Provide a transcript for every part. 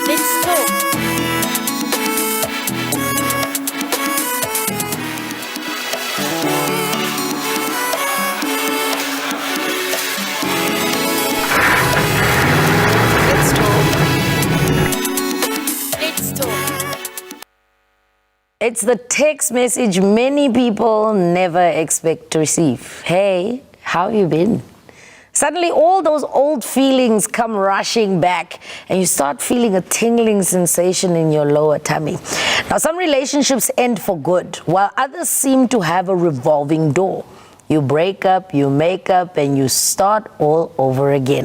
Let's talk. It's the text message many people never expect to receive. Hey, how have you been? Suddenly all those old feelings come rushing back and you start feeling a tingling sensation in your lower tummy. Now, some relationships end for good, while others seem to have a revolving door. You break up, you make up, and you start all over again.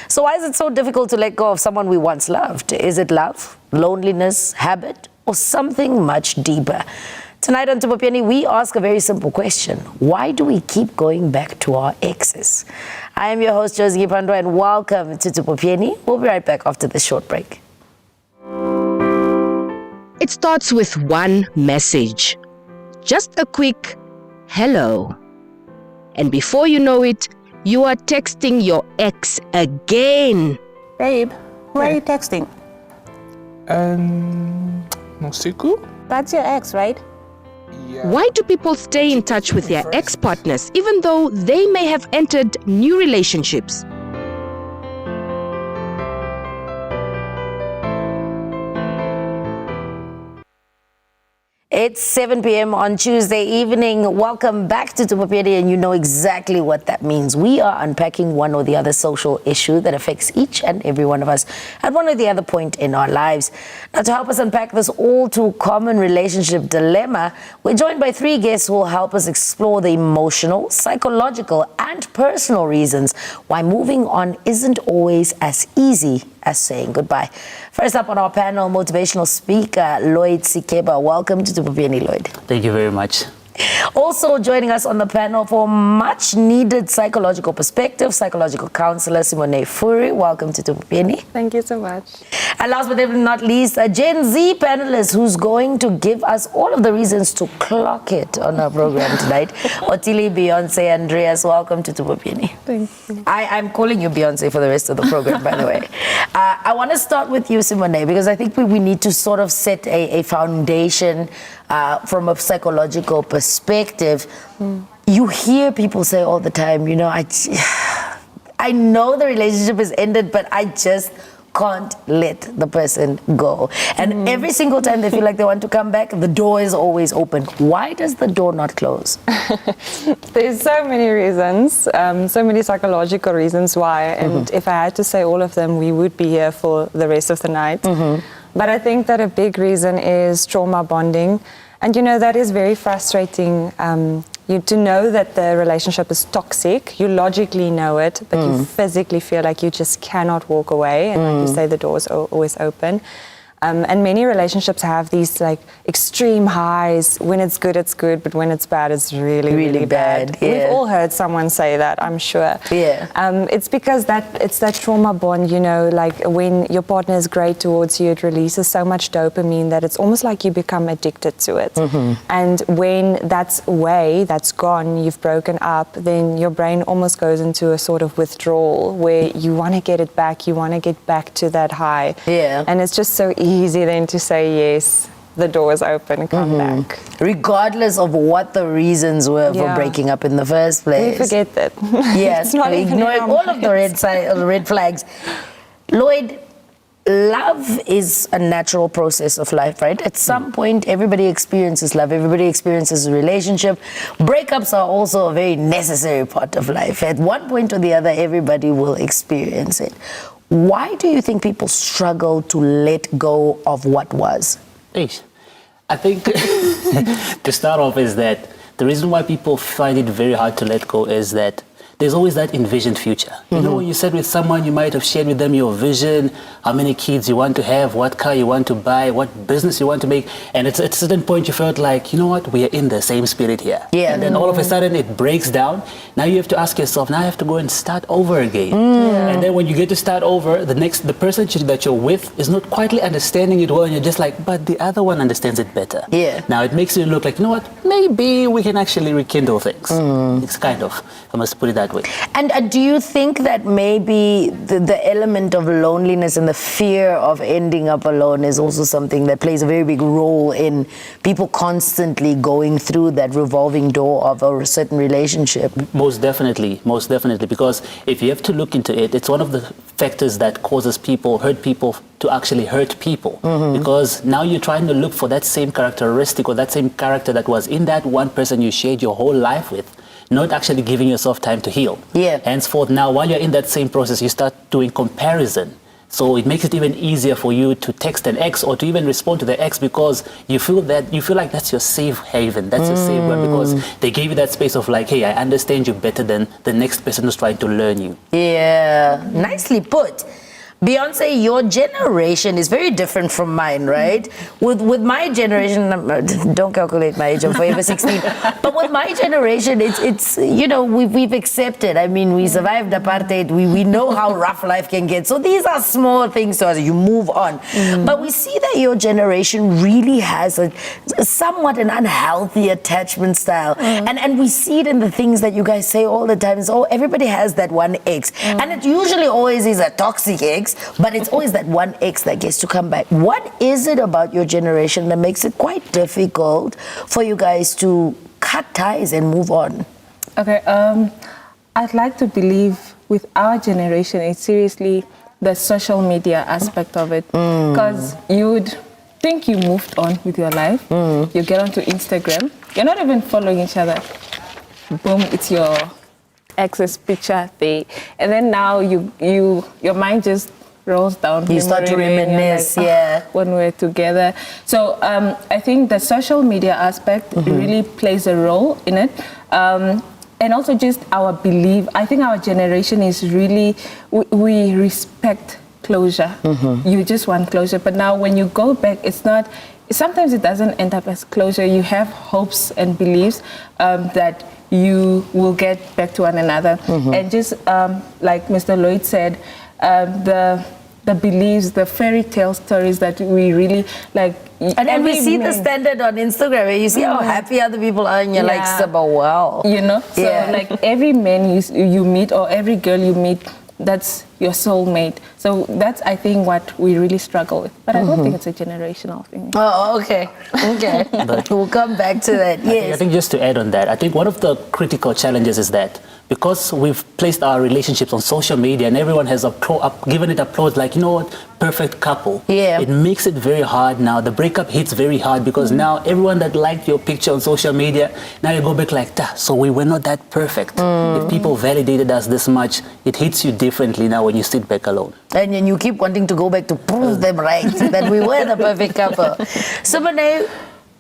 So why is it so difficult to let go of someone we once loved? Is it love, loneliness, habit, or something much deeper? Tonight on Tupopyeni, we ask a very simple question. Why do we keep going back to our exes? I am your host, Josy Nghipandua, and welcome to Tupopyeni. We'll be right back after this short break. It starts with one message. Just a quick hello. And before you know it, you are texting your ex again. Babe, who are you texting? Musiku? That's your ex, right? Yeah. Why do people stay in touch with their ex-partners even though they may have entered new relationships? It's 7 p.m. on Tuesday evening. Welcome back to Tupopyeni, and you know exactly what that means. We are unpacking one or the other social issue that affects each and every one of us at one or the other point in our lives. Now, to help us unpack this all too common relationship dilemma, we're joined by three guests who will help us explore the emotional, psychological, and personal reasons why moving on isn't always as easy as saying goodbye. First up on our panel, motivational speaker Lloyd Sikeba. Welcome to Tupopyeni, Lloyd. Thank you very much. Also joining us on the panel for much needed psychological perspective, psychological counselor Simone Fourie. Welcome to Tupopyeni. Thank you so much. And last but definitely not least, a Gen Z panelist who's going to give us all of the reasons to clock it on our program tonight. Otily, Beyonce, Andreas, welcome to Tupopyeni. Thank you. I'm calling you Beyonce for the rest of the program, by the way. I want to start with you, Simone, because I think we need to sort of set a foundation from a psychological perspective. You hear people say all the time, you know, I know the relationship is ended, but I just can't let the person go. And every single time they feel like they want to come back, the door is always open. Why does the door not close? There's so many reasons, so many psychological reasons why. And if I had to say all of them, we would be here for the rest of the night. But I think that a big reason is trauma bonding. And, you know, that is very frustrating. To know that the relationship is toxic, you logically know it, but you physically feel like you just cannot walk away. And like you say, the door is always open. And many relationships have these like extreme highs. When it's good, but when it's bad, it's really, really bad. Yeah. We've all heard someone say that, I'm sure. Yeah. It's because it's that trauma bond, you know, like when your partner is great towards you, it releases so much dopamine that it's almost like you become addicted to it. And when that's gone, you've broken up, then your brain almost goes into a sort of withdrawal where you want to get it back, you want to get back to that high. Yeah. And it's just so easy then to say yes, the door is open, come back. Regardless of what the reasons were for breaking up in the first place. We forget that. Yes, It's not even ignoring in our all of the red flags. Lloyd, love is a natural process of life, right? At some point, everybody experiences love. Everybody experiences a relationship. Breakups are also a very necessary part of life. At one point or the other, everybody will experience it. Why do you think people struggle to let go of what was? I think to start off is that the reason why people find it very hard to let go is that there's always that envisioned future. You know, when you sit with someone, you might have shared with them your vision, how many kids you want to have, what car you want to buy, what business you want to make. And at a certain point, you felt like, you know what, we are in the same spirit here. Yeah. And then all of a sudden, it breaks down. Now you have to ask yourself, now I have to go and start over again. And then when you get to start over, the person that you're with is not quietly understanding it well. And you're just like, but the other one understands it better. Yeah. Now it makes you look like, you know what, maybe we can actually rekindle things. It's kind of, I must put it that way. start with. And do you think that maybe the element of loneliness and the fear of ending up alone is also something that plays a very big role in people constantly going through that revolving door of a certain relationship? Most definitely, because if you have to look into it, it's one of the factors that causes hurt people to actually hurt people. Because now you're trying to look for that same characteristic or that same character that was in that one person you shared your whole life with, not actually giving yourself time to heal. Yeah. Henceforth, now while you're in that same process, you start doing comparison. So it makes it even easier for you to text an ex or to even respond to the ex, because you feel like that's your safe haven, that's your safe one, because they gave you that space of like, hey, I understand you better than the next person who's trying to learn you. Yeah, nicely put. Beyonce, your generation is very different from mine, right? With my generation, don't calculate my age, I'm forever 16. But with my generation, it's we've accepted. I mean, we survived apartheid. We know how rough life can get. So these are small things to us. You move on. But we see that your generation really has a somewhat an unhealthy attachment style. And we see it in the things that you guys say all the time. It's, everybody has that one ex. And it usually always is a toxic ex. But it's always that one ex that gets to come back. What is it about your generation that makes it quite difficult for you guys to cut ties and move on? Okay, I'd like to believe with our generation, it's seriously the social media aspect of it. Because you would think you moved on with your life. You get onto Instagram. You're not even following each other. Boom, it's your ex's picture there. And then now your mind just rolls down. You start to reminisce, like, when we're together. So I think the social media aspect really plays a role in it. And also just our belief. I think our generation is really, we respect closure. You just want closure. But now when you go back, it's not, sometimes it doesn't end up as closure. You have hopes and beliefs that you will get back to one another. And just like Mr. Lloyd said, the beliefs, the fairy tale stories that we really like. And then we see the standard on Instagram where you see how happy other people are and you're like, wow. You know? So like every man you meet or every girl you meet, that's your soulmate. So that's, I think, what we really struggle with. But I don't think it's a generational thing. Oh, okay. Okay. But we'll come back to that. Yes. I think just to add on that, I think one of the critical challenges is that because we've placed our relationships on social media and everyone has given it applause, like, you know what, perfect couple. Yeah. It makes it very hard now. The breakup hits very hard because now everyone that liked your picture on social media, now you go back like, so we were not that perfect. If people validated us this much, it hits you differently now when you sit back alone. And then you keep wanting to go back to prove them right, that we were the perfect couple. Simone,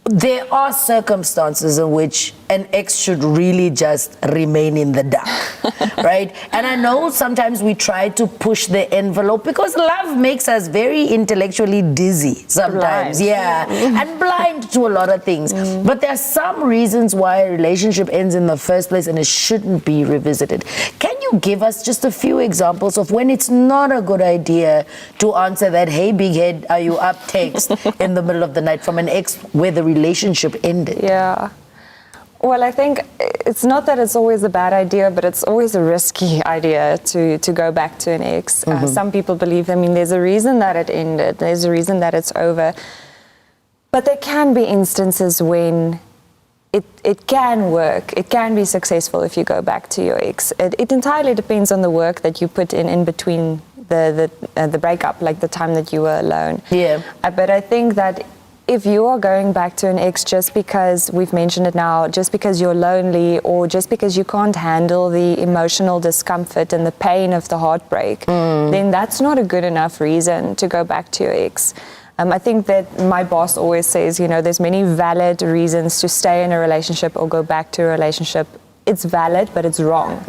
there are circumstances in which an ex should really just remain in the dark, right? And I know sometimes we try to push the envelope because love makes us very intellectually dizzy sometimes, and blind to a lot of things. But there are some reasons why a relationship ends in the first place and it shouldn't be revisited. Can you give us just a few examples of when it's not a good idea to answer that, hey, big head, are you up text in the middle of the night from an ex where the relationship ended? Yeah. Well, I think it's not that it's always a bad idea, but it's always a risky idea to go back to an ex. Some people believe, there's a reason that it ended. There's a reason that it's over. But there can be instances when it can work. It can be successful if you go back to your ex. It entirely depends on the work that you put in between the breakup, like the time that you were alone. Yeah. But I think that if you are going back to an ex just because, we've mentioned it now, just because you're lonely or just because you can't handle the emotional discomfort and the pain of the heartbreak, then that's not a good enough reason to go back to your ex. I think that my boss always says, there's many valid reasons to stay in a relationship or go back to a relationship. It's valid, but it's wrong.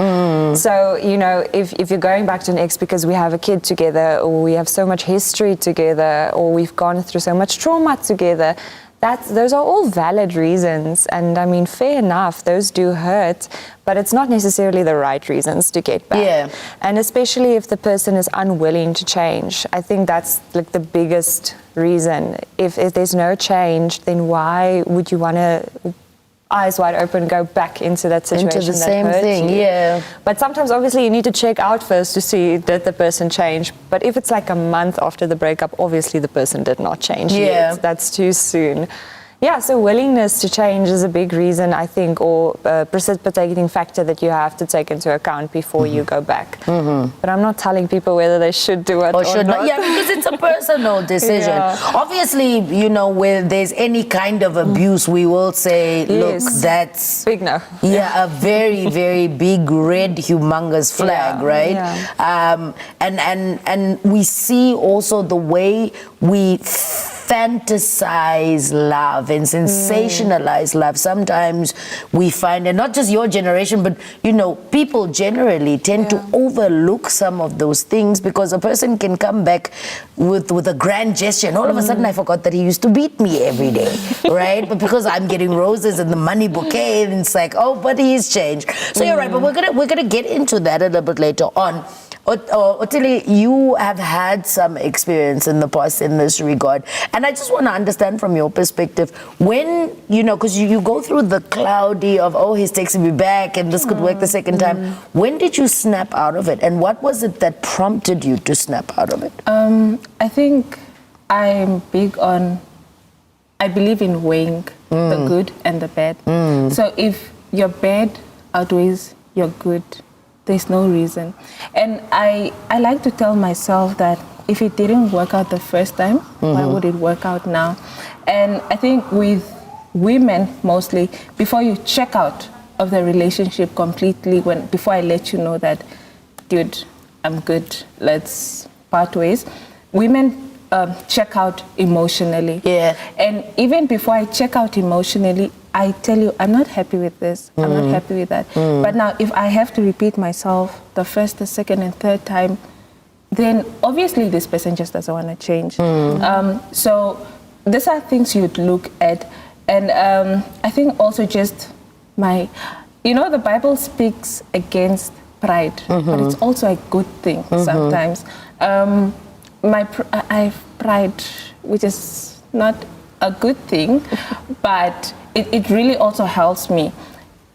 So, if you're going back to an ex because we have a kid together or we have so much history together or we've gone through so much trauma together, those are all valid reasons. And fair enough, those do hurt, but it's not necessarily the right reasons to get back. Yeah. And especially if the person is unwilling to change. I think that's like the biggest reason. If there's no change, then why would you want to eyes wide open, go back into that situation. Into the that same hurt thing, you. yeah. But sometimes, obviously, you need to check out first to see did the person change. But if it's like a month after the breakup, obviously the person did not change yet. That's too soon. Yeah, so willingness to change is a big reason, I think, or precipitating factor that you have to take into account before you go back. But I'm not telling people whether they should do it or should not. Yeah, because it's a personal decision. Yeah. Obviously, you know, where there's any kind of abuse, we will say, look, Yes. that's Big no. a very, very big red, humongous flag, Yeah, right? yeah. And we see also the way we fantasize love and sensationalize love. Sometimes we find, and not just your generation, but you know, people generally tend to overlook some of those things because a person can come back with a grand gesture and all of a sudden I forgot that he used to beat me every day, right? But because I'm getting roses and the money bouquet, and it's like, oh, but he's changed. So you're right, but we're gonna get into that a little bit later on. Otily, you have had some experience in the past in this regard, and I just want to understand from your perspective, when, you know, because you go through the cloudy of, oh, he's texting me back and this could work the second time. When did you snap out of it, and what was it that prompted you to snap out of it? I think I'm big on, I believe in weighing the good and the bad. So if your bad outweighs your good, there's no reason. And I like to tell myself that if it didn't work out the first time, why would it work out now? And I think with women mostly, before you check out of the relationship completely, before I let you know that, dude, I'm good, let's part ways, women check out emotionally. Yeah. And even before I check out emotionally, I tell you, I'm not happy with this, I'm not happy with that. But now, if I have to repeat myself the first, the second, and third time, then obviously this person just doesn't want to change. So these are things you'd look at. And I think also just the Bible speaks against pride, but it's also a good thing sometimes. I have pride, which is not a good thing, but it really also helps me.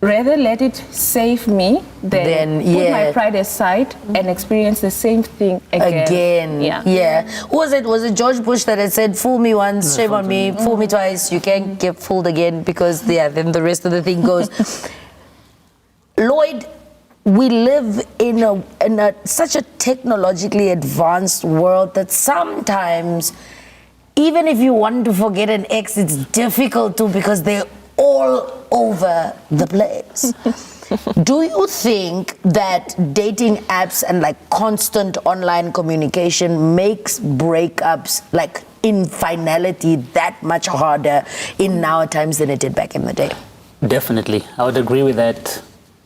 Rather let it save me than put my pride aside and experience the same thing again. Yeah. Who was it? Was it George Bush that had said, fool me once, shame on me, fool me twice, you can't get fooled again, because then the rest of the thing goes. Lloyd, we live in such a technologically advanced world that sometimes, even if you want to forget an ex, it's difficult to, because they're all over the place. Do you think that dating apps and like constant online communication makes breakups, like in finality, that much harder in now times than it did back in the day? Definitely. I would agree with that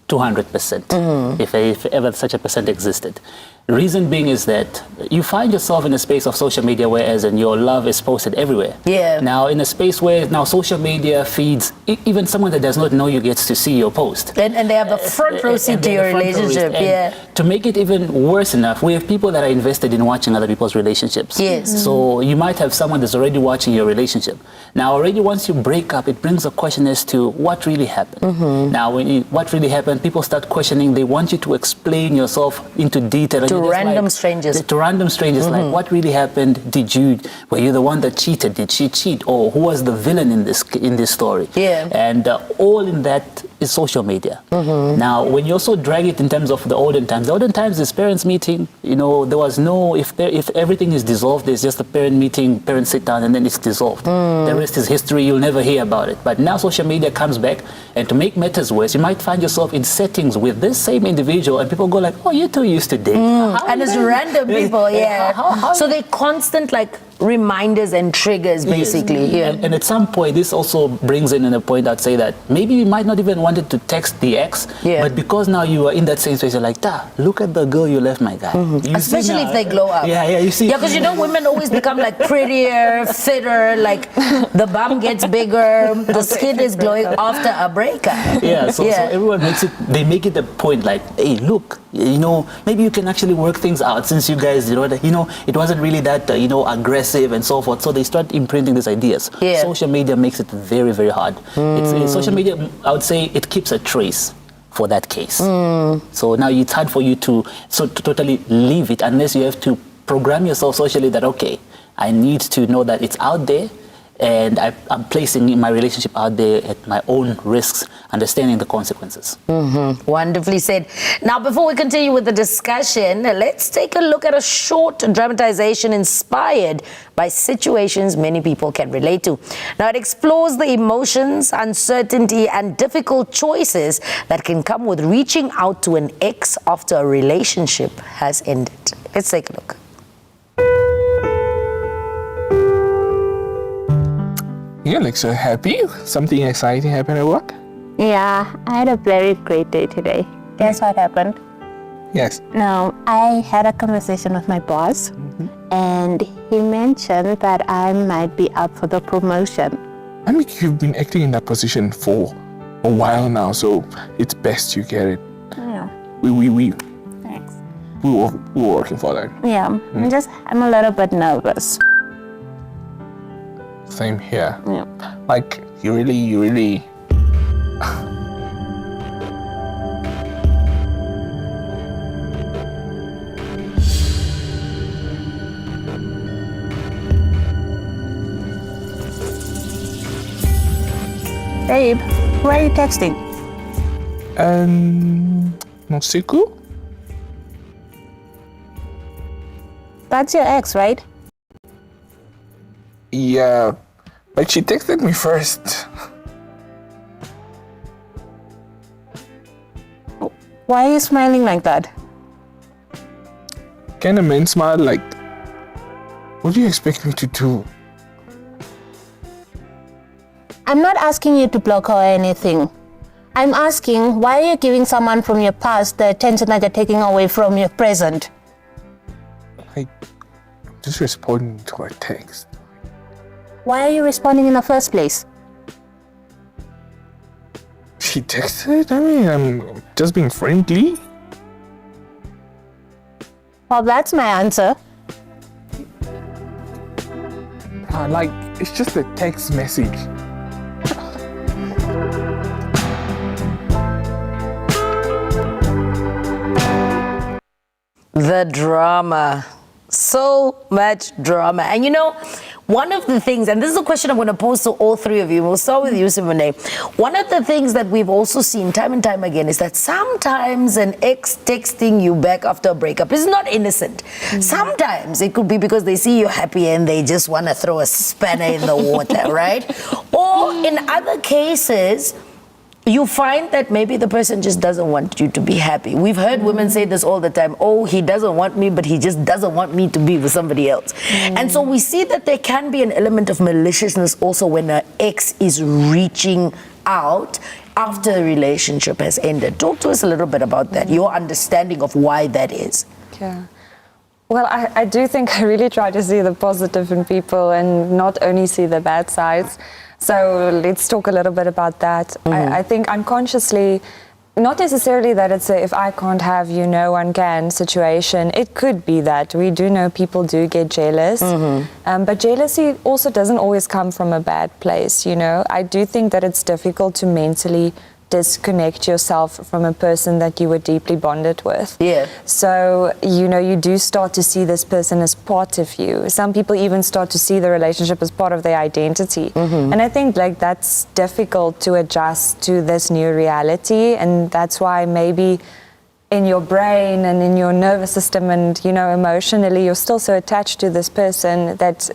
200%, if ever such a percent existed. Reason being is that you find yourself in a space of social media whereas your love is posted everywhere. Yeah. Now in a space where now social media feeds, even someone that does not know you gets to see your post. And they have a front row seat to your relationship. To make it even worse enough, we have people that are invested in watching other people's relationships. Yes. So you might have someone that's already watching your relationship. Now already once you break up, it brings a question as to what really happened. Now what really happened, people start questioning, they want you to explain yourself into detail. To random strangers. To random strangers, like what really happened? Were you the one that cheated? Did she cheat? Or who was the villain in this story? Yeah. And all in that is social media. Now, when you also drag it in terms of the olden times is parents meeting. You know, there was no, if everything is dissolved, there's just a parent meeting, parents sit down, and then it's dissolved. The rest is history. You'll never hear about it. But now social media comes back, and to make matters worse, you might find yourself in settings with this same individual, and people go like, "Oh, you two used to date." And it's random people, so they constant like reminders and triggers, basically. Yes. And at some point, this also brings in a point I'd say that maybe you might not even wanted to text the ex, but because now you are in that same space, you're like, look at the girl you left, my guy. Especially if they glow up. You see. Yeah, because women always become like prettier, fitter, like the bum gets bigger, the skin is glowing after a breakup. So everyone they make it a point like, hey, look, maybe you can actually work things out since you guys, it wasn't really that, aggressive and so forth. So they start imprinting these ideas. Yeah. Social media makes it very, very hard. Social media, I would say, it keeps a trace for that case. So now it's hard for you to totally leave it unless you have to program yourself socially that, okay, I need to know that it's out there, and I'm placing my relationship out there at my own risks, understanding the consequences. Wonderfully said. Now, before we continue with the discussion, let's take a look at a short dramatization inspired by situations many people can relate to. Now, it explores the emotions, uncertainty, and difficult choices that can come with reaching out to an ex after a relationship has ended. Let's take a look. You look so happy. Something exciting happened at work? Yeah, I had a very great day today. Guess what happened? Yes. Now, I had a conversation with my boss, and he mentioned that I might be up for the promotion. I mean, you've been acting in that position for a while now, so it's best you get it. Yeah, thanks. We were working for that. Yeah, I'm a little bit nervous. Same here. Yeah. Like, you really... Babe, who are you texting? Nosiku? That's your ex, right? Yeah, but she texted me first. Why are you smiling like that? Can a man smile like... What do you expect me to do? I'm not asking you to block her or anything. I'm asking, why are you giving someone from your past the attention that you're taking away from your present? Like, just responding to her text. Why are you responding in the first place? She texted? I mean, I'm just being friendly. Well, that's my answer. Like, it's just a text message. The drama. So much drama. And one of the things, and this is a question I'm going to pose to all three of you, we'll start with you, Simone. One of the things that we've also seen time and time again is that sometimes an ex texting you back after a breakup is not innocent. Sometimes it could be because they see you happy and they just want to throw a spanner in the water, right? Or in other cases, you find that maybe the person just doesn't want you to be happy. We've heard women say this all the time. Oh, he doesn't want me, but he just doesn't want me to be with somebody else. And so we see that there can be an element of maliciousness also when an ex is reaching out after a relationship has ended. Talk to us a little bit about that, your understanding of why that is. Yeah. Well, I do think I really try to see the positive in people and not only see the bad sides. So let's talk a little bit about that. I think unconsciously, not necessarily that it's a if I can't have you, no one can situation. It could be that. We do know people do get jealous. But jealousy also doesn't always come from a bad place, I do think that it's difficult to mentally disconnect yourself from a person that you were deeply bonded with. Yeah. So, you do start to see this person as part of you. Some people even start to see the relationship as part of their identity. And I think that's difficult to adjust to this new reality. And that's why maybe in your brain and in your nervous system and, emotionally, you're still so attached to this person that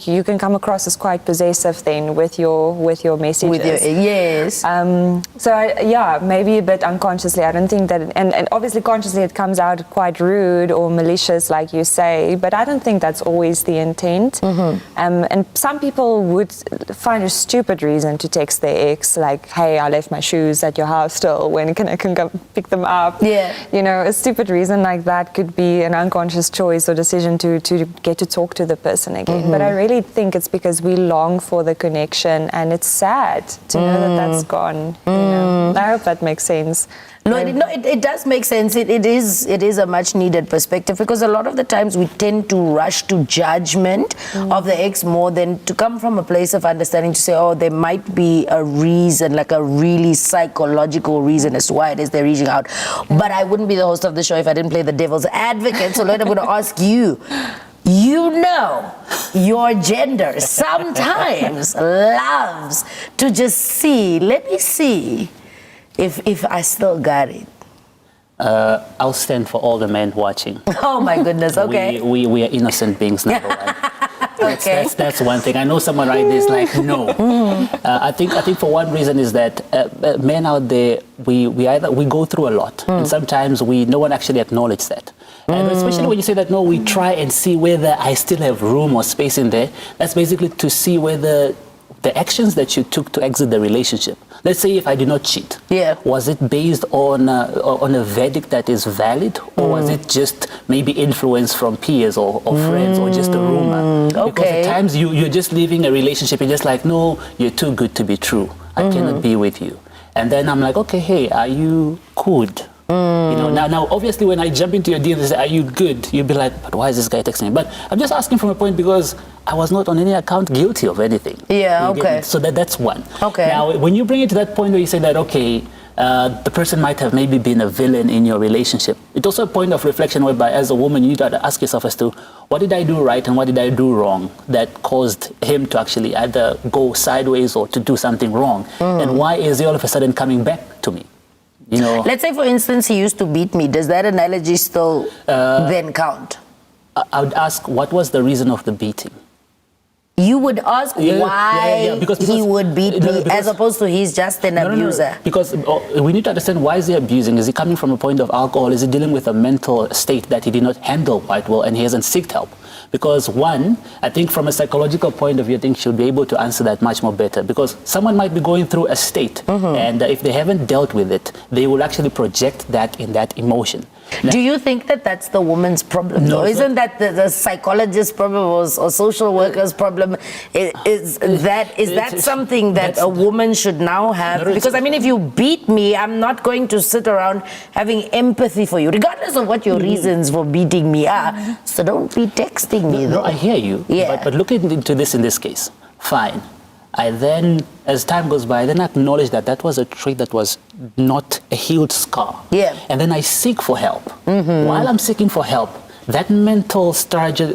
you can come across as quite possessive then with your messages. Yes. Maybe a bit unconsciously. I don't think that, and obviously consciously it comes out quite rude or malicious, like you say, but I don't think that's always the intent. And some people would find a stupid reason to text their ex, like, hey, I left my shoes at your house still, when can I come pick them up? Yeah. A stupid reason like that could be an unconscious choice or decision to get to talk to the person again. But But I really think it's because we long for the connection, and it's sad to know that that's gone. You know? I hope that makes sense. Lloyd, no, it does make sense. It is a much needed perspective, because a lot of the times we tend to rush to judgment of the ex more than to come from a place of understanding, to say, oh, there might be a reason, like a really psychological reason as to why it is they're reaching out. But I wouldn't be the host of the show if I didn't play the devil's advocate. So Lloyd, I'm going to ask you. You know, your gender sometimes loves to just see, let me see if I still got it. I'll stand for all the men watching. Oh my goodness, okay. We are innocent beings, number one. Okay. That's one thing. I know someone right there is like, no. I think for one reason is that men out there, we go through a lot, and sometimes no one actually acknowledges that. And especially when you say that, no, we try and see whether I still have room or space in there. That's basically to see whether the actions that you took to exit the relationship. Let's say if I did not cheat, was it based on a verdict that is valid, or was it just maybe influence from peers or friends, or just a rumor? Because at times you're just leaving a relationship, you're just like, no, you're too good to be true. I cannot be with you. And then I'm like, okay, hey, are you good? You know, now obviously when I jump into your DMs and say, are you good? You'll be like, but why is this guy texting me? But I'm just asking from a point because I was not on any account guilty of anything. Yeah, okay. So that's one. Okay. Now, when you bring it to that point where you say that, okay, the person might have maybe been a villain in your relationship, it's also a point of reflection whereby as a woman, you need to ask yourself as to, what did I do right and what did I do wrong that caused him to actually either go sideways or to do something wrong? And why is he all of a sudden coming back to me? You know, let's say, for instance, he used to beat me. Does that analogy still then count? I would ask, what was the reason of the beating? You would ask why because he would beat me, as opposed to he's just an abuser. No. Because we need to understand, why is he abusing? Is he coming from a point of alcohol? Is he dealing with a mental state that he did not handle quite well and he hasn't sought help? Because one, I think from a psychological point of view, I think she'll be able to answer that much more better. Because someone might be going through a state, and if they haven't dealt with it, they will actually project that in that emotion. Do you think that that's the woman's problem? No, isn't that the psychologist's problem or social worker's problem? Is that something that a woman should now have? Because I mean, if you beat me, I'm not going to sit around having empathy for you, regardless of what your reasons for beating me are. So don't be texting me. No, I hear you. Yeah. But look into this in this case. Fine. I then, as time goes by, then acknowledge that that was a trait that was not a healed scar. Yeah. And then I seek for help. While I'm seeking for help, that mental strategy,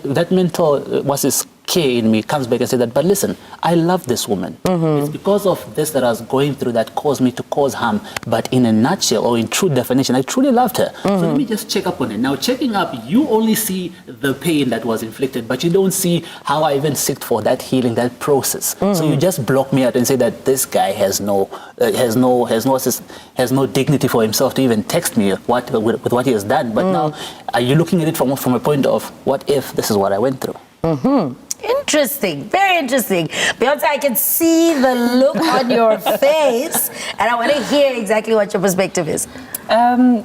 what's this care in me comes back and says that, but listen, I love this woman. It's because of this that I was going through that caused me to cause harm. But in a nutshell, or in true definition, I truly loved her. So let me just check up on it. Now, checking up, you only see the pain that was inflicted, but you don't see how I even seeked for that healing, that process. So you just block me out and say that this guy has no dignity for himself to even text me with what he has done. But now, are you looking at it from a point of, what if this is what I went through? Interesting, very interesting. Beyonce, I can see the look on your face, and I want to hear exactly what your perspective is. I'm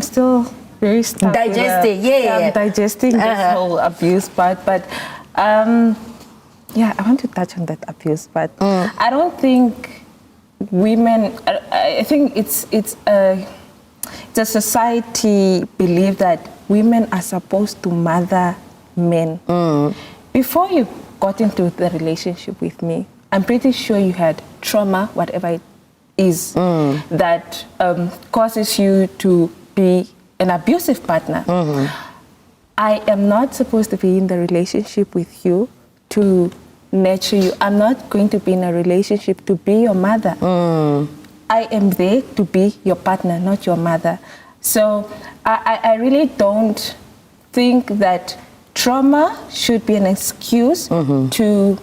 still very stuck. Digesting, I'm digesting this whole abuse part, but I want to touch on that abuse, but I don't think women. I think it's a society belief that women are supposed to mother men. Before you got into the relationship with me, I'm pretty sure you had trauma, whatever it is, that causes you to be an abusive partner. I am not supposed to be in the relationship with you to nurture you. I'm not going to be in a relationship to be your mother. I am there to be your partner, not your mother. So I really don't think that trauma should be an excuse to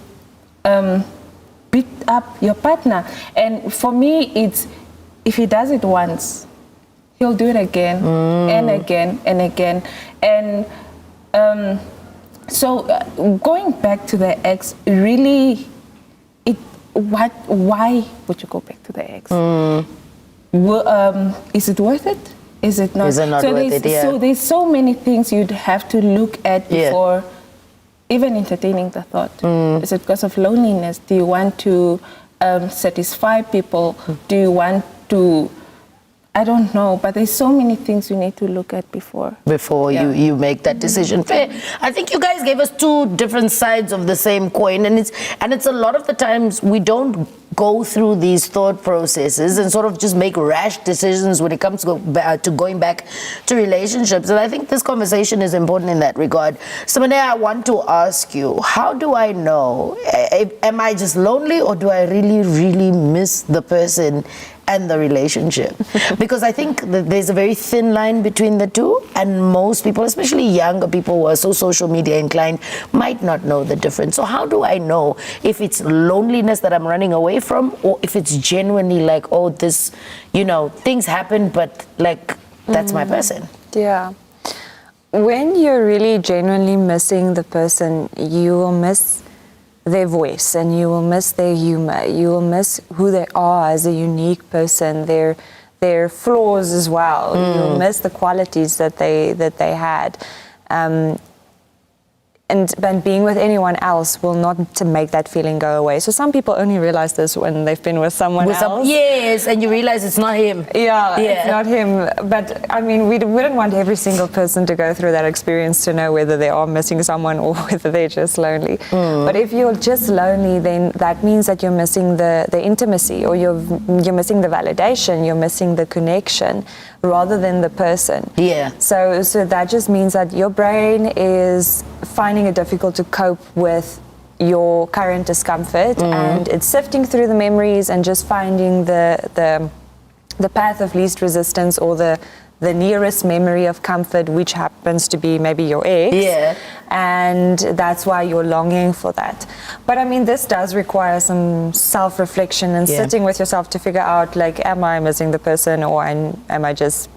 beat up your partner. And for me, it's, if he does it once, he'll do it again and again and again. And so going back to the ex, really, why would you go back to the ex? Is it worth it? Is it not? Is it not worth it? Yeah. So there's so many things you'd have to look at before even entertaining the thought. Is it because of loneliness? Do you want to satisfy people? Do you want to, I don't know, but there's so many things you need to look at before you make that decision. Fair. I think you guys gave us two different sides of the same coin, and it's a lot of the times we don't go through these thought processes and sort of just make rash decisions when it comes to going back to relationships. And I think this conversation is important in that regard. Simone, I want to ask you, how do I know? Am I just lonely, or do I really, really miss the person and the relationship? Because I think that there's a very thin line between the two, and most people, especially younger people who are so social media inclined, might not know the difference. So how do I know if it's loneliness that I'm running away from, or if it's genuinely like, oh, this, things happen, but like, that's my person? Yeah. When you're really genuinely missing the person, you will miss their voice, and you will miss their humor. You will miss who they are as a unique person, their flaws as well. You will miss the qualities that they had. And being with anyone else will not to make that feeling go away. So some people only realize this when they've been with someone else. Yes, and you realize it's not him. Yeah, it's not him. But I mean, we wouldn't want every single person to go through that experience to know whether they are missing someone or whether they're just lonely. But if you're just lonely, then that means that you're missing the intimacy, or you're missing the validation, you're missing the connection, rather than the person. Yeah. So that just means that your brain is finding it difficult to cope with your current discomfort, and it's sifting through the memories and just finding the path of least resistance, or the nearest memory of comfort, which happens to be maybe your ex. Yeah. And that's why you're longing for that. But I mean, this does require some self-reflection and sitting with yourself to figure out, like, am I missing the person, or am I just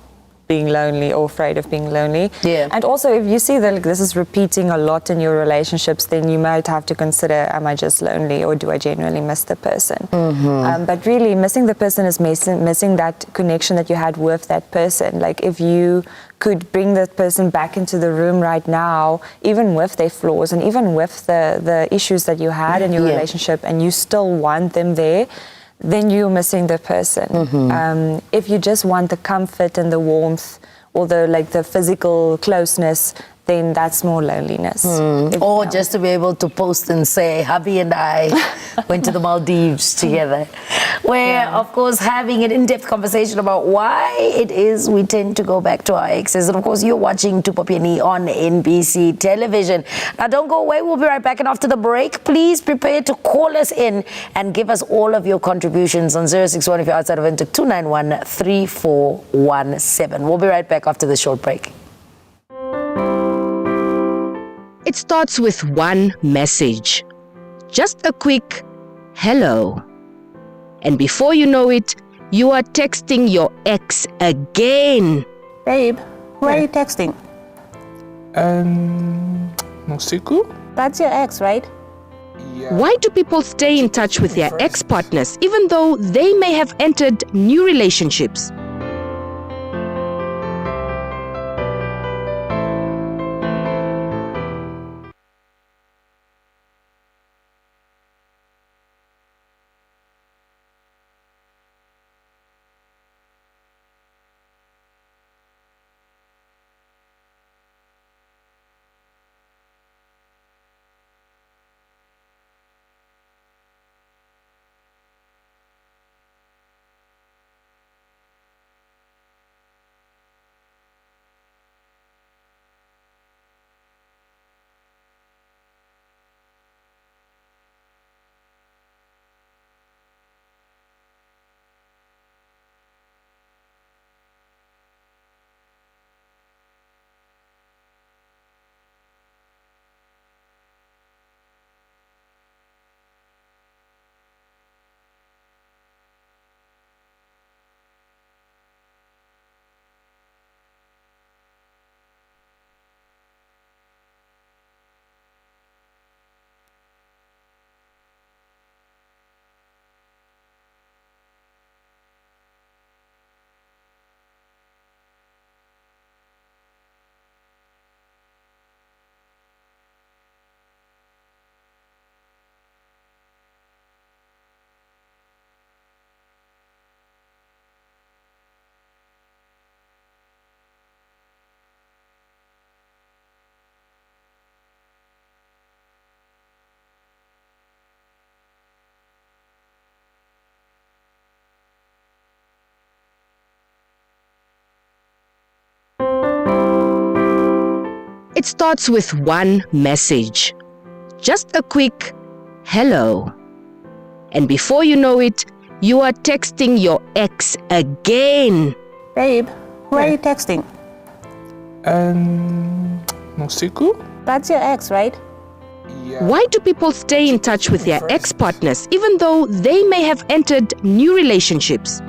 being lonely or afraid of being lonely? Yeah. And also, if you see that like, this is repeating a lot in your relationships, then you might have to consider, am I just lonely, or do I genuinely miss the person? But really, missing the person is missing that connection that you had with that person. Like, if you could bring that person back into the room right now, even with their flaws and even with the issues that you had in your relationship, and you still want them there, then you're missing the person. If you just want the comfort and the warmth, or the physical closeness, then that's more loneliness. Or just to be able to post and say, hubby and I went to the Maldives together. Where, of course, having an in-depth conversation about why it is we tend to go back to our exes. And of course, you're watching Tupopyeni on NBC television. Now, don't go away. We'll be right back. And after the break, please prepare to call us in and give us all of your contributions on 061 if you're outside of Windhoek, 291 3417. We'll be right back after the short break. It starts with one message. Just a quick hello. And before you know it, you are texting your ex again. Babe, who are you texting? Nosiku? That's your ex, right? Yeah. Why do people stay in touch with their ex-partners even though they may have entered new relationships? It starts with one message. Just a quick hello. And before you know it, you are texting your ex again. Babe, who are you texting? Mosiku? That's your ex, right? Yeah. Why do people stay in touch with their ex-partners even though they may have entered new relationships?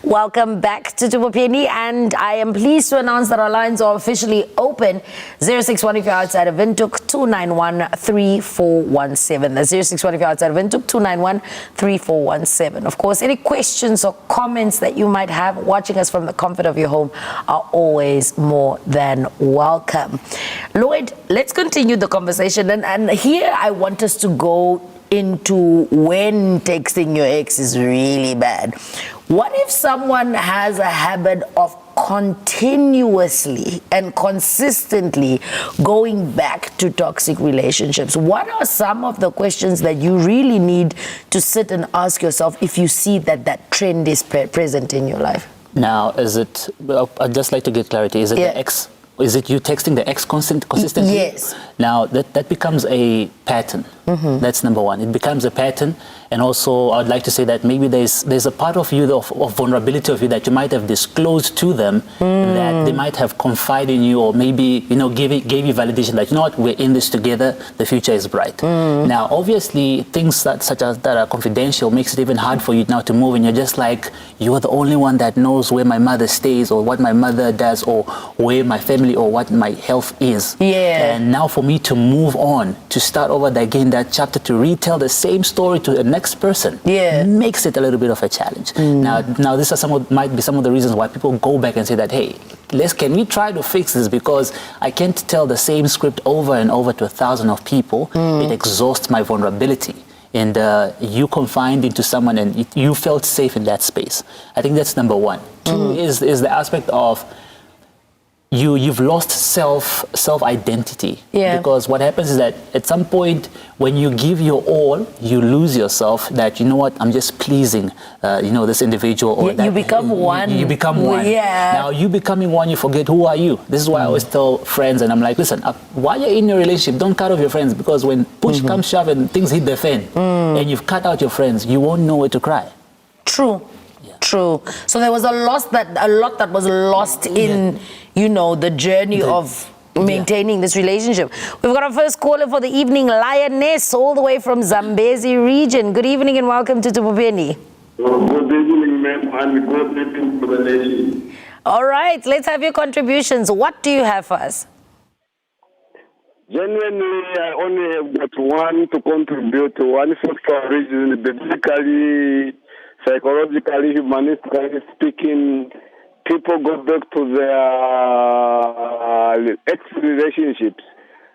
Welcome back to Tupopyeni, and I am pleased to announce that our lines are officially open. 061 if you're outside of Windhoek, 291-3417. That's 061 if you're outside of Windhoek, 291-3417. Of course, any questions or comments that you might have watching us from the comfort of your home are always more than welcome. Lloyd, let's continue the conversation, and here I want us to go into when texting your ex is really bad. What if someone has a habit of continuously and consistently going back to toxic relationships? What are some of the questions that you really need to sit and ask yourself if you see that that trend is present in your life? Now, is it, I'd just like to get clarity, is it the ex? Is it you texting the ex consistently? Yes. Now, that becomes a pattern. That's number one. It becomes a pattern. And also, I'd like to say that maybe there's a part of you, of vulnerability of you that you might have disclosed to them, that they might have confided in you, or maybe, gave you validation that, we're in this together, the future is bright. Now, obviously, things that are confidential makes it even hard for you now to move, and you're just like, you're the only one that knows where my mother stays, or what my mother does, or where my family, or what my health is. Yeah. And now for me to move on, to start over again that chapter, to retell the same story to the next person, makes it a little bit of a challenge. Now these are might be some of the reasons why people go back and say that, hey, can we try to fix this, because I can't tell the same script over and over to 1,000 of people. It exhausts my vulnerability. And you confined into someone, and you felt safe in that space. I think that's number one. Two is the aspect of you've lost self-identity. Because what happens is that at some point when you give your all, you lose yourself, that, I'm just pleasing, this individual. Or that you become one. You become one. Now, you becoming one, you forget who are you. This is why I always tell friends, and I'm like, listen, while you're in your relationship, don't cut off your friends, because when push comes shove and things hit the fan, and you've cut out your friends, you won't know where to cry. True. True. So there was a lot that was lost in, the journey of maintaining this relationship. We've got our first caller for the evening, Lioness, all the way from Zambezi region. Good evening and welcome to Tupopyeni. Good evening, ma'am, and good evening to the nation. All right, let's have your contributions. What do you have for us? Genuinely, I only have got one to contribute to one factor reason, biblically, psychologically, humanistically speaking. People go back to their ex-relationships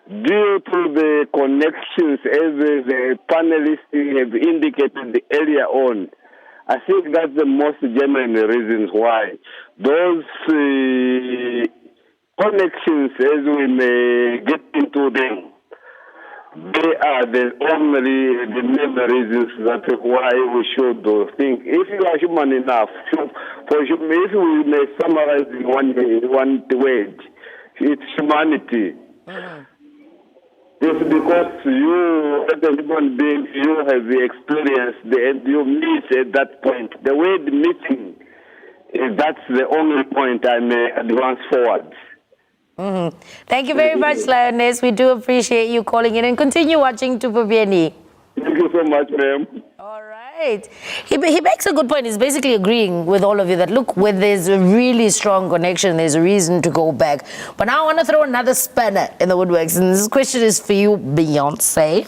due to the connections, as the panelists have indicated earlier on. I think that's the most genuine reasons why. Those connections, as we may get into them, they are the main reasons that why we should think. If you are human enough, if we may summarize in one word, it's humanity. It's because you, as a human being, you have experienced and you meet at that point. The word meeting, that's the only point I may advance forward. Thank you very much, Lioness. We do appreciate you calling in, and continue watching Tupopyeni. Thank you so much, ma'am. All right. He makes a good point. He's basically agreeing with all of you that, look, when there's a really strong connection, there's a reason to go back. But now I want to throw another spanner in the woodworks, and this question is for you, Beyonce.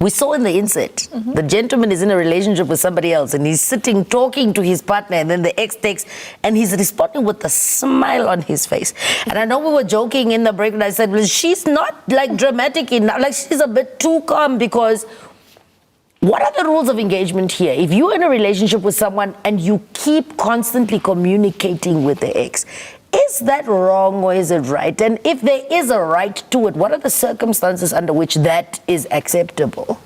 We saw in the insert, the gentleman is in a relationship with somebody else, and he's sitting talking to his partner, and then the ex texts, and he's responding with a smile on his face. And I know we were joking in the break, and I said, well, she's not like dramatic enough, like she's a bit too calm, because what are the rules of engagement here? If you're in a relationship with someone and you keep constantly communicating with the ex, is that wrong or is it right? And if there is a right to it, what are the circumstances under which that is acceptable?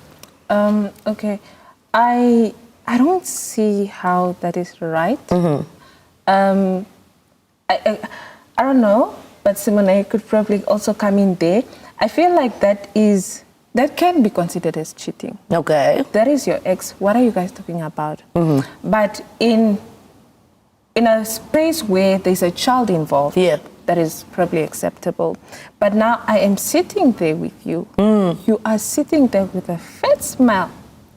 Okay. I I don't see how that is right. I don't know, but Simone could probably also come in there. I feel like that can be considered as cheating. Okay. That is your ex. What are you guys talking about? But in a space where there's a child involved, that is probably acceptable. But now I am sitting there with you. You are sitting there with a fat smile,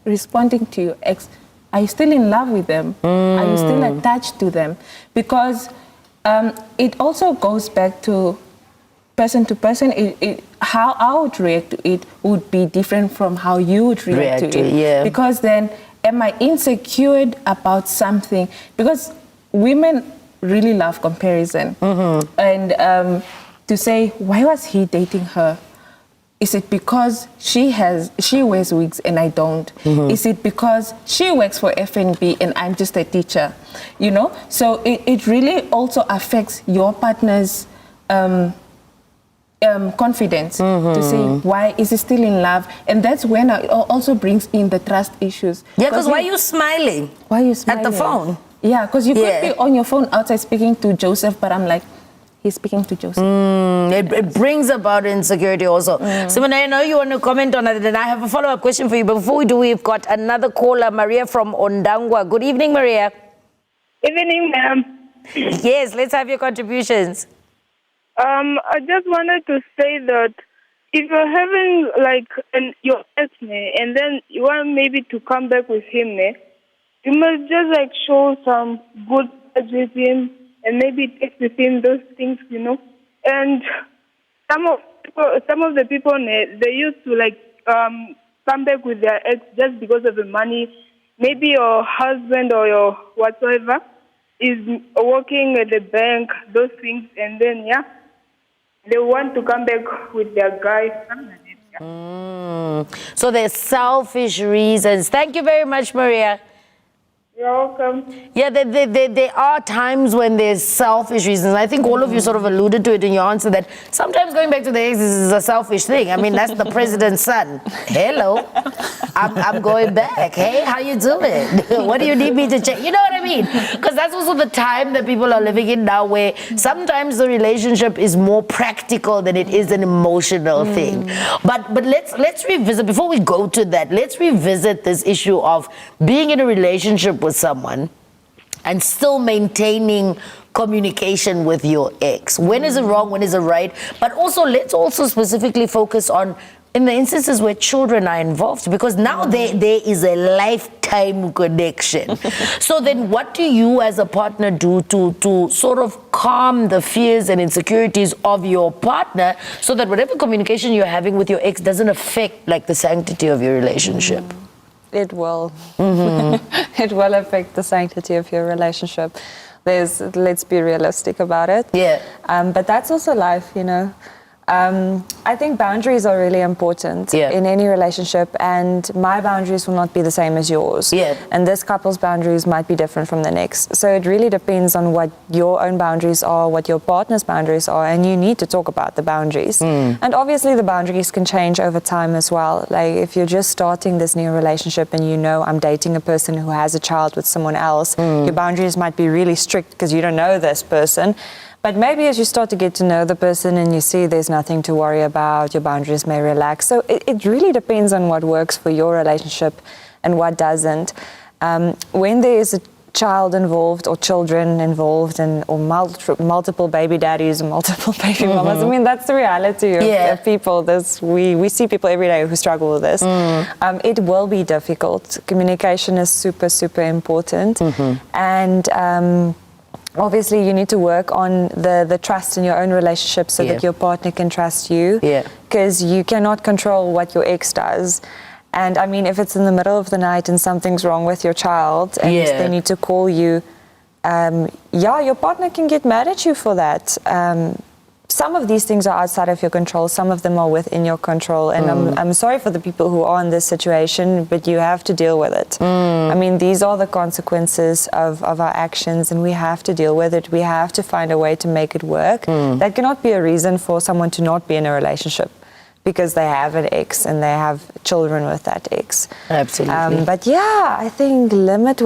responding to your ex. Are you still in love with them? Are you still attached to them? Because it also goes back to person, how I would react to it would be different from how you would react to it. Yeah. Because then, am I insecure about something? Because women really love comparison. And to say, why was he dating her? Is it because she wears wigs and I don't? Is it because she works for FNB and I'm just a teacher? You know? So it really also affects your partner's confidence to say, why is he still in love? And that's when it also brings in the trust issues. Yeah, because why are you smiling? Why are you smiling? At the phone? Yeah, because you could be on your phone outside speaking to Joseph, but I'm like, he's speaking to Joseph. It brings about insecurity also. Simone, I know you want to comment on that, and I have a follow-up question for you. But before we do, we've got another caller, Maria from Ondangwa. Good evening, Maria. Evening, ma'am. Yes, let's have your contributions. I just wanted to say that if you're having your ex, and then you want maybe to come back with him, you must just show some good touch with him and maybe take with him those things, you know. And some of the people they used to come back with their ex just because of the money. Maybe your husband or your whatsoever is working at the bank, those things, and then they want to come back with their guy. So there's selfish reasons. Thank you very much, Maria. You're welcome. Yeah, there are times when there's selfish reasons. I think all of you sort of alluded to it in your answer that sometimes going back to the exes is a selfish thing. I mean, that's the president's son. Hello, I'm going back. Hey, how you doing? What do you need me to check? You know what I mean? Because that's also the time that people are living in now, where sometimes the relationship is more practical than it is an emotional thing. But let's revisit, before we go to that, let's revisit this issue of being in a relationship with someone and still maintaining communication with your ex. When is it wrong? When is it right? But also, let's also specifically focus on in the instances where children are involved, because now there is a lifetime connection. So then what do you as a partner do to sort of calm the fears and insecurities of your partner so that whatever communication you're having with your ex doesn't affect the sanctity of your relationship? It will. It will affect the sanctity of your relationship. Let's be realistic about it. Yeah. But that's also life, you know. I think boundaries are really important in any relationship, and my boundaries will not be the same as yours. Yeah. And this couple's boundaries might be different from the next. So it really depends on what your own boundaries are, what your partner's boundaries are, and you need to talk about the boundaries. And obviously the boundaries can change over time as well. Like if you're just starting this new relationship and you know I'm dating a person who has a child with someone else, your boundaries might be really strict because you don't know this person. But maybe as you start to get to know the person and you see there's nothing to worry about, your boundaries may relax. So it really depends on what works for your relationship and what doesn't. When there is a child involved or children involved or multiple baby daddies and multiple baby mamas, I mean, that's the reality of people. We see people every day who struggle with this. It will be difficult. Communication is super, super important. And obviously, you need to work on the trust in your own relationship so that your partner can trust you. Because you cannot control what your ex does. And I mean, if it's in the middle of the night and something's wrong with your child and they need to call you, your partner can get mad at you for that. Some of these things are outside of your control. Some of them are within your control. And I'm sorry for the people who are in this situation, but you have to deal with it. I mean, these are the consequences of our actions, and we have to deal with it. We have to find a way to make it work. That cannot be a reason for someone to not be in a relationship, because they have an ex and they have children with that ex. Absolutely. But yeah, I think limit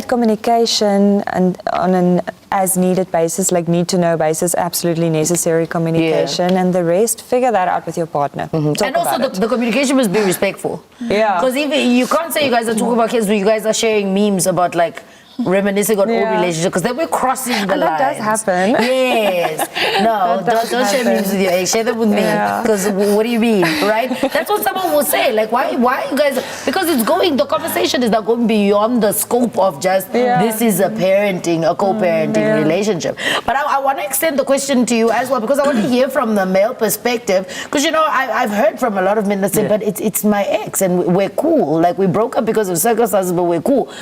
communication and on an as needed basis, like need to know basis, absolutely necessary communication, and the rest, figure that out with your partner. Talk And also about the communication must be respectful. Yeah. Because even you can't say you guys are talking about kids when you guys are sharing memes about like reminiscing on old relationships, because then we're crossing the and line. that does happen. Yes. No, don't share memes with your ex. Share them with me. Because what do you mean, right? That's what someone will say. Like, why you guys? Because the conversation is now going beyond the scope of just this is a co-parenting relationship. But I want to extend the question to you as well, because I want to hear from the male perspective. Because I've heard from a lot of men that say, but it's my ex and we're cool. Like, we broke up because of circumstances, but we're cool.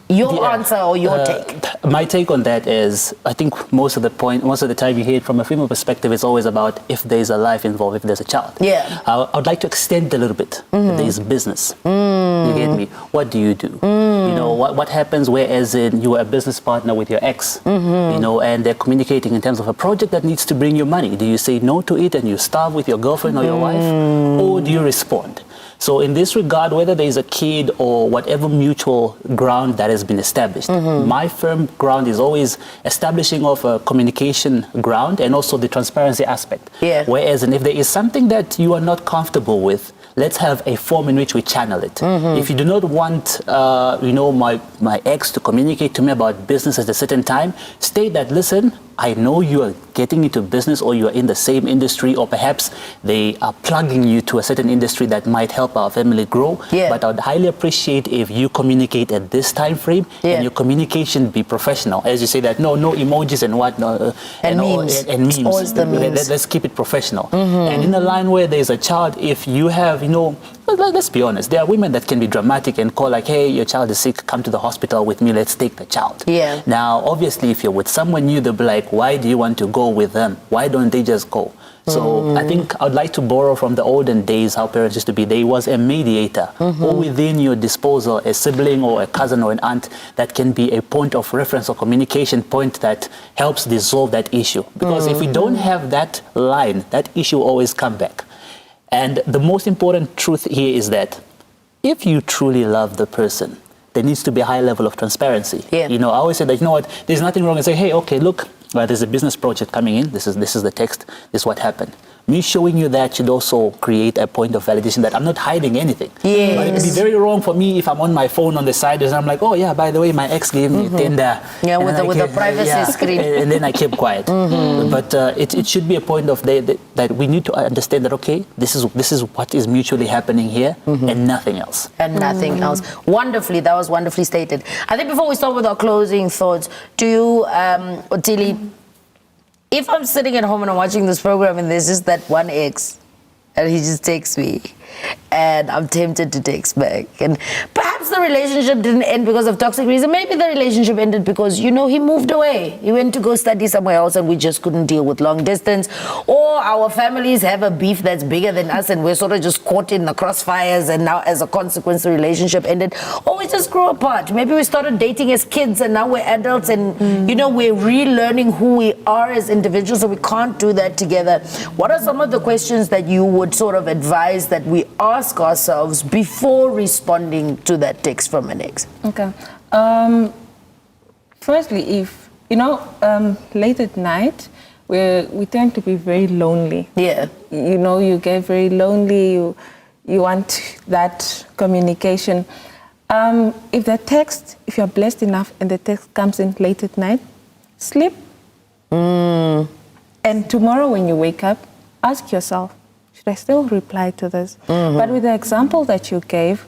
Your answer or your take? My take on that is, I think most of the time you hear it from a female perspective, it's always about if there's a life involved, if there's a child. Yeah. I would like to extend a little bit. There's business. You get me? What do you do? What happens whereas you are a business partner with your ex, and they're communicating in terms of a project that needs to bring you money. Do you say no to it and you starve with your girlfriend or your wife? Or do you respond? So in this regard, whether there is a kid or whatever mutual ground that has been established, my firm ground is always establishing of a communication ground and also the transparency aspect. Yeah. Whereas, and if there is something that you are not comfortable with, let's have a form in which we channel it. If you do not want, my ex to communicate to me about business at a certain time, state that, listen, I know you are getting into business or you are in the same industry, or perhaps they are plugging you to a certain industry that might help our family grow. Yeah. But I would highly appreciate if you communicate at this time frame and your communication be professional. As you say that, no emojis and whatnot. And memes. And memes. Always the memes. Let's keep it professional. And in a line where there's a child, if you have, let's be honest, there are women that can be dramatic and call like, hey, your child is sick, come to the hospital with me, let's take the child. Yeah. Now, obviously, if you're with someone new, they'll be like, why do you want to go with them? Why don't they just go? So I think I'd like to borrow from the olden days how parents used to be. There was a mediator or within your disposal, a sibling or a cousin or an aunt that can be a point of reference or communication point that helps dissolve that issue. Because if we don't have that line, that issue always come back. And the most important truth here is that if you truly love the person, there needs to be a high level of transparency. Yeah. I always say that, there's nothing wrong in saying, hey, okay, look, there's a business project coming in. This is the text. This is what happened. Me showing you that should also create a point of validation that I'm not hiding anything. Yes. But it would be very wrong for me if I'm on my phone on the side and I'm like, oh yeah, by the way, my ex gave me a Tinder. Yeah, with the privacy screen. And then I kept quiet. But it should be a point of that we need to understand that, okay, this is what is mutually happening here and nothing else. And nothing else. That was wonderfully stated. I think before we start with our closing thoughts, to you, Otily, if I'm sitting at home and I'm watching this program and there's just that one ex and he just texts me and I'm tempted to text back, and perhaps the relationship didn't end because of toxic reason, maybe the relationship ended because he moved away, he went to go study somewhere else and we just couldn't deal with long distance, or our families have a beef that's bigger than us and we're sort of just caught in the crossfires and now as a consequence the relationship ended, or we just grew apart. Maybe we started dating as kids and now we're adults and we're relearning who we are as individuals, so we can't do that together. What are some of the questions that you would sort of advise that we ask ourselves before responding to that text from an ex? Okay. Firstly, if late at night, we tend to be very lonely. Yeah. You get very lonely. You want that communication. If you're blessed enough and the text comes in late at night, sleep. And tomorrow when you wake up, ask yourself, should I still reply to this? But with the example that you gave,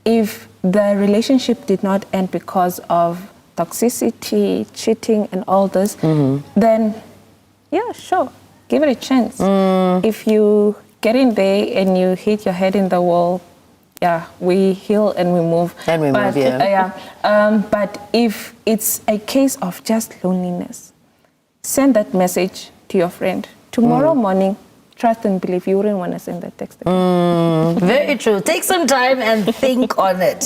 if the relationship did not end because of toxicity, cheating, and all this, then, yeah, sure, give it a chance. If you get in there and you hit your head in the wall, yeah, we heal and we move. But if it's a case of just loneliness, send that message to your friend. Tomorrow morning, trust and believe, you wouldn't want to send that text again. Very true. Take some time and think on it.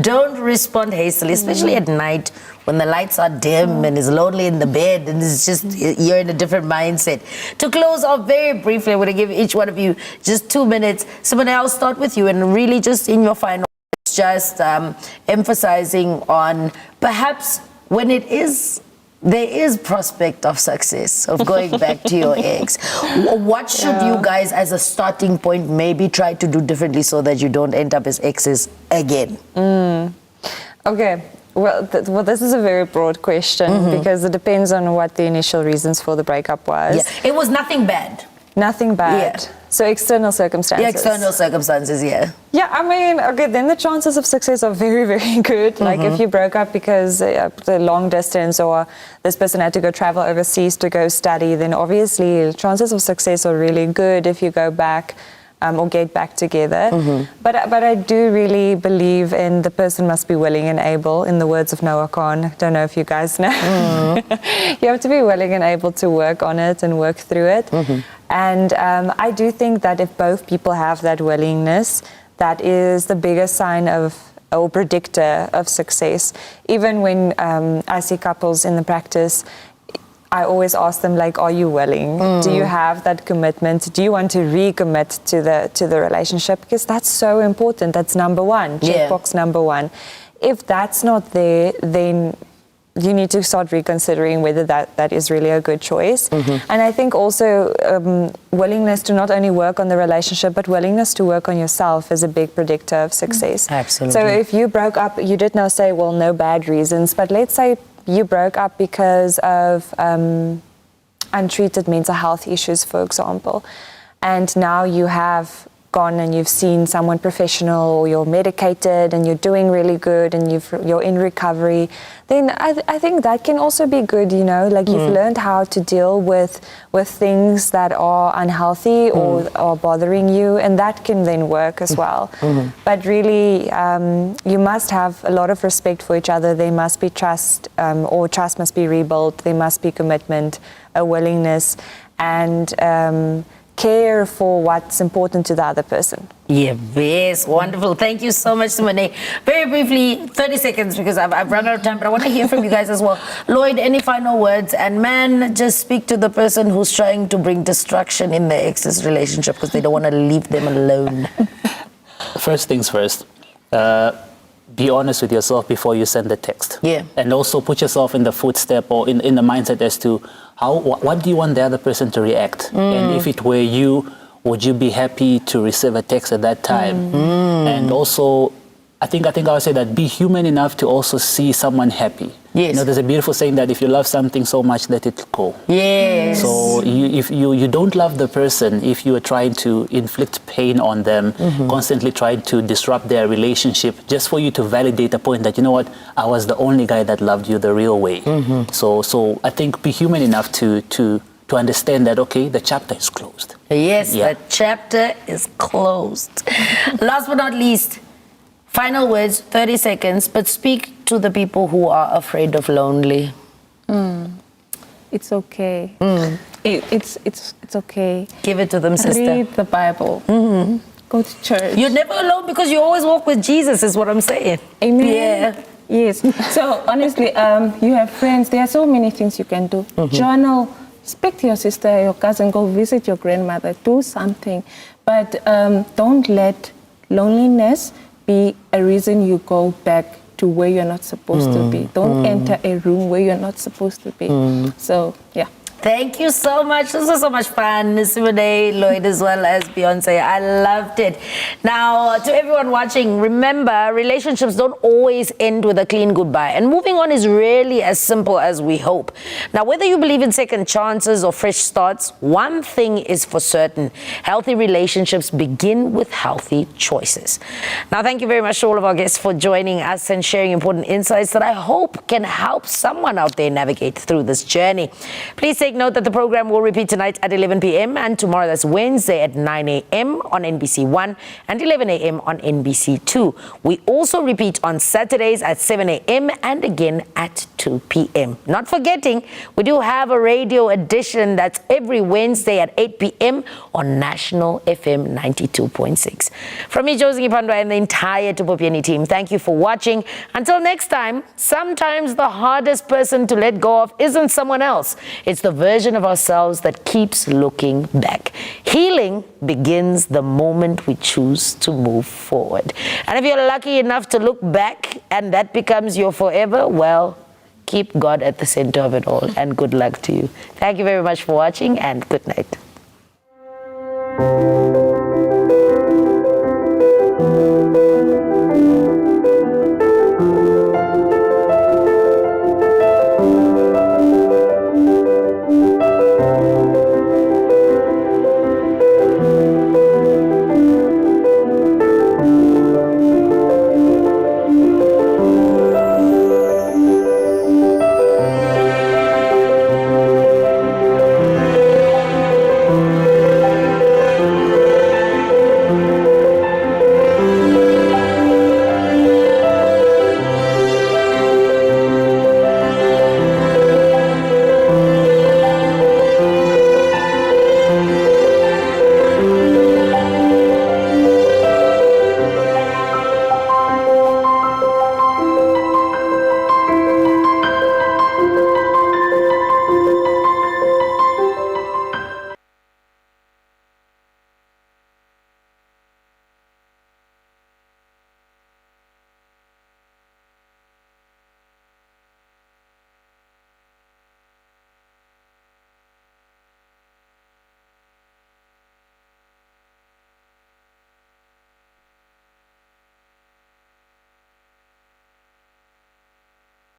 Don't respond hastily, especially at night when the lights are dim and it's lonely in the bed and it's just, you're in a different mindset. To close off very briefly, I'm going to give each one of you just 2 minutes. Simone, I'll start with you, and really just in your final, just emphasizing on perhaps when there is prospect of success, of going back to your ex. What should you guys, as a starting point, maybe try to do differently so that you don't end up as exes again? Okay. Well, this is a very broad question because it depends on what the initial reasons for the breakup was. Yeah. It was nothing bad. Nothing bad. Yeah. So external circumstances. Yeah, external circumstances, yeah. Yeah, I mean, okay, then the chances of success are very, very good. Like if you broke up because the long distance or this person had to go travel overseas to go study, then obviously chances of success are really good if you go back or get back together. But I do really believe in the person must be willing and able, in the words of Noah Khan. Don't know if you guys know. You have to be willing and able to work on it and work through it. And I do think that if both people have that willingness, that is the biggest sign of or predictor of success. Even when I see couples in the practice, I always ask them, like, are you willing? Do you have that commitment? Do you want to recommit to the relationship? Because that's so important. That's number one, checkbox number one. If that's not there, then you need to start reconsidering whether that is really a good choice. And I think also willingness to not only work on the relationship, but willingness to work on yourself is a big predictor of success. Absolutely. So if you broke up, you did now say, well, no bad reasons, but let's say you broke up because of untreated mental health issues, for example, and now you have gone and you've seen someone professional, or you're medicated and you're doing really good and you're in recovery, then I think that can also be good, you know, like you've learned how to deal with things that are unhealthy or are bothering you, and that can then work as well. But really, you must have a lot of respect for each other. There must be trust, or trust must be rebuilt. There must be commitment, a willingness, and care for what's important to the other person. Yeah, yes, wonderful. Thank you so much, Simone. Very briefly, 30 seconds, because I've run out of time, but I want to hear from you guys as well. Lloyd, any final words? And man, just speak to the person who's trying to bring destruction in their ex's relationship because they don't want to leave them alone. First things first. Be honest with yourself before you send the text. Yeah. And also put yourself in the footstep or in the mindset as to what do you want the other person to react? And if it were you, would you be happy to receive a text at that time? And also, I think I would say that be human enough to also see someone happy. Yes. You know, there's a beautiful saying that if you love something so much, let it go. Yes. So if you don't love the person, if you are trying to inflict pain on them, constantly trying to disrupt their relationship, just for you to validate a point that, you know what, I was the only guy that loved you the real way. So I think be human enough to understand that, okay, the chapter is closed. Yes, the chapter is closed. Last but not least, final words, 30 seconds, but speak to the people who are afraid of lonely. It's okay. It's okay. Give it to them, sister. Read the Bible. Go to church. You're never alone because you always walk with Jesus, is what I'm saying. Amen. Yeah. Yes. So honestly, you have friends. There are so many things you can do. Journal. Speak to your sister, your cousin. Go visit your grandmother. Do something. But don't let loneliness be a reason you go back to where you're not supposed to be. Don't enter a room where you're not supposed to be. So, yeah. Thank you so much. This was so much fun. Simone, Lloyd, as well as Beyonce. I loved it. Now, to everyone watching, remember, relationships don't always end with a clean goodbye. And moving on is rarely as simple as we hope. Now, whether you believe in second chances or fresh starts, one thing is for certain. Healthy relationships begin with healthy choices. Now, thank you very much to all of our guests for joining us and sharing important insights that I hope can help someone out there navigate through this journey. Please take note that the program will repeat tonight at 11 p.m. and tomorrow, that's Wednesday, at 9 a.m. on NBC 1 and 11 a.m. on NBC 2. We also repeat on Saturdays at 7 a.m. and again at 2 p.m. Not forgetting, we do have a radio edition that's every Wednesday at 8 p.m. on National FM 92.6. From me, Josy Nghipandua, and the entire Tupopyeni team, thank you for watching. Until next time, sometimes the hardest person to let go of isn't someone else. It's the version of ourselves that keeps looking back. Healing begins the moment we choose to move forward. And if you're lucky enough to look back and that becomes your forever, well, keep God at the center of it all, and good luck to you. Thank you very much for watching, and good night.